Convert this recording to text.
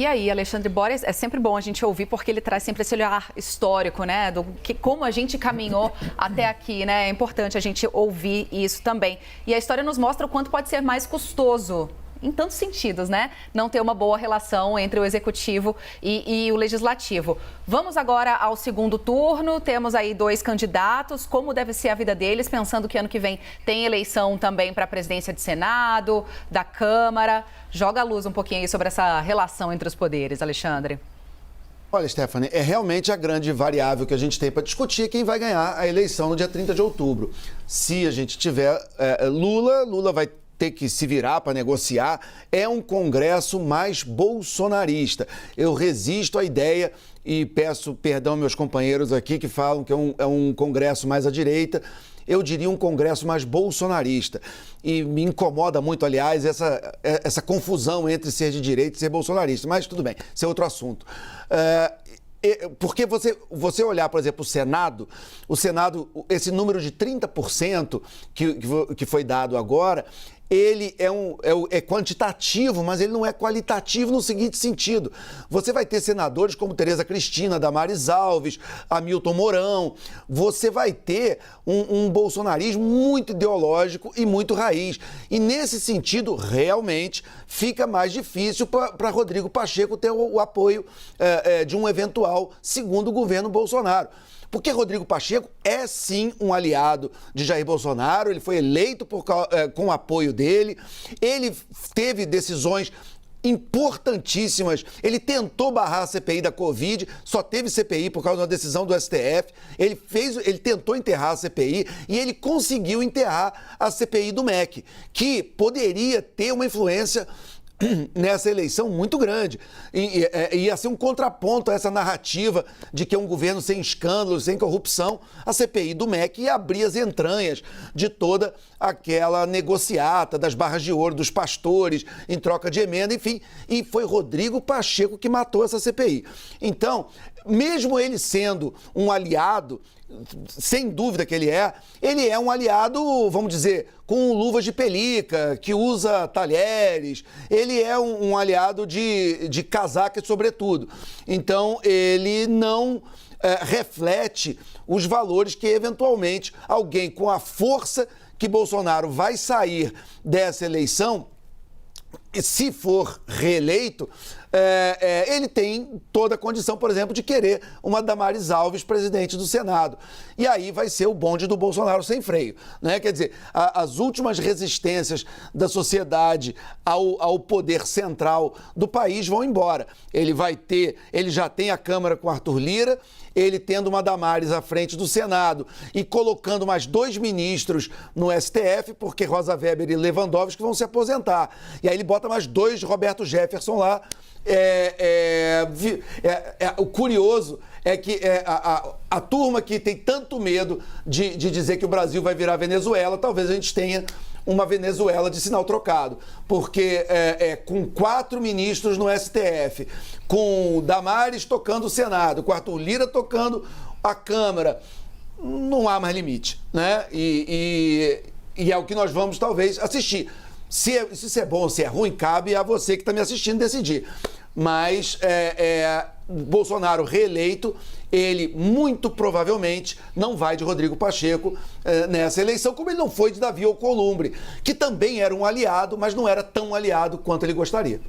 E aí, Alexandre Borges, é sempre bom a gente ouvir, porque ele traz sempre esse olhar histórico, né? Do que, como a gente caminhou até aqui, né? É importante a gente ouvir isso também. E a história nos mostra o quanto pode ser mais custoso, em tantos sentidos, né? Não ter uma boa relação entre o executivo e o legislativo. Vamos agora ao segundo turno. Temos aí 2 candidatos. Como deve ser a vida deles, pensando que ano que vem tem eleição também para a presidência de Senado, da Câmara. Joga a luz um pouquinho aí sobre essa relação entre os poderes, Alexandre. Olha, Stephanie, é realmente a grande variável que a gente tem para discutir quem vai ganhar a eleição no dia 30 de outubro. Se a gente tiver Lula vai ter que se virar para negociar. É um Congresso mais bolsonarista. Eu resisto à ideia e peço perdão aos meus companheiros aqui que falam que é um Congresso mais à direita. Eu diria um Congresso mais bolsonarista. E me incomoda muito, aliás, essa confusão entre ser de direita e ser bolsonarista. Mas tudo bem, isso é outro assunto. Porque você olhar, por exemplo, o Senado, esse número de 30% que foi dado agora, ele é quantitativo, mas ele não é qualitativo no seguinte sentido. Você vai ter senadores como Tereza Cristina, Damares Alves, Hamilton Mourão. Você vai ter um bolsonarismo muito ideológico e muito raiz. E nesse sentido, realmente, fica mais difícil para Rodrigo Pacheco ter o apoio de um eventual segundo governo Bolsonaro. Porque Rodrigo Pacheco é sim um aliado de Jair Bolsonaro, ele foi eleito com o apoio dele, ele teve decisões importantíssimas, ele tentou barrar a CPI da Covid, só teve CPI por causa de uma decisão do STF, ele tentou enterrar a CPI e ele conseguiu enterrar a CPI do MEC, que poderia ter uma influência nessa eleição muito grande. Ia ser um contraponto a essa narrativa de que é um governo sem escândalos, sem corrupção. A CPI do MEC ia abrir as entranhas de toda aquela negociata das barras de ouro, dos pastores, em troca de emenda, enfim. E foi Rodrigo Pacheco que matou essa CPI. Então, mesmo ele sendo um aliado, sem dúvida que ele é um aliado, vamos dizer, com luvas de pelica, que usa talheres, ele é um aliado de casaca e sobretudo. Então, ele não reflete os valores que, eventualmente, alguém com a força que Bolsonaro vai sair dessa eleição, se for reeleito, ele tem toda a condição, por exemplo, de querer uma Damares Alves presidente do Senado. E aí vai ser o bonde do Bolsonaro sem freio, né? Quer dizer, as últimas resistências da sociedade ao poder central do país vão embora. Ele já tem a Câmara com Arthur Lira, ele tendo uma Damares à frente do Senado e colocando mais 2 ministros no STF, porque Rosa Weber e Lewandowski vão se aposentar. E aí ele bota mais 2 Roberto Jefferson lá. O curioso é que a turma que tem tanto medo de dizer que o Brasil vai virar Venezuela, talvez a gente tenha uma Venezuela de sinal trocado, porque com 4 ministros no STF, com Damares tocando o Senado, com Arthur Lira tocando a Câmara, não há mais limite, né? E é o que nós vamos talvez assistir. Se isso é bom ou se é ruim, cabe a você que está me assistindo decidir. Mas Bolsonaro reeleito, ele muito provavelmente não vai de Rodrigo Pacheco nessa eleição, como ele não foi de Davi Alcolumbre, que também era um aliado, mas não era tão aliado quanto ele gostaria.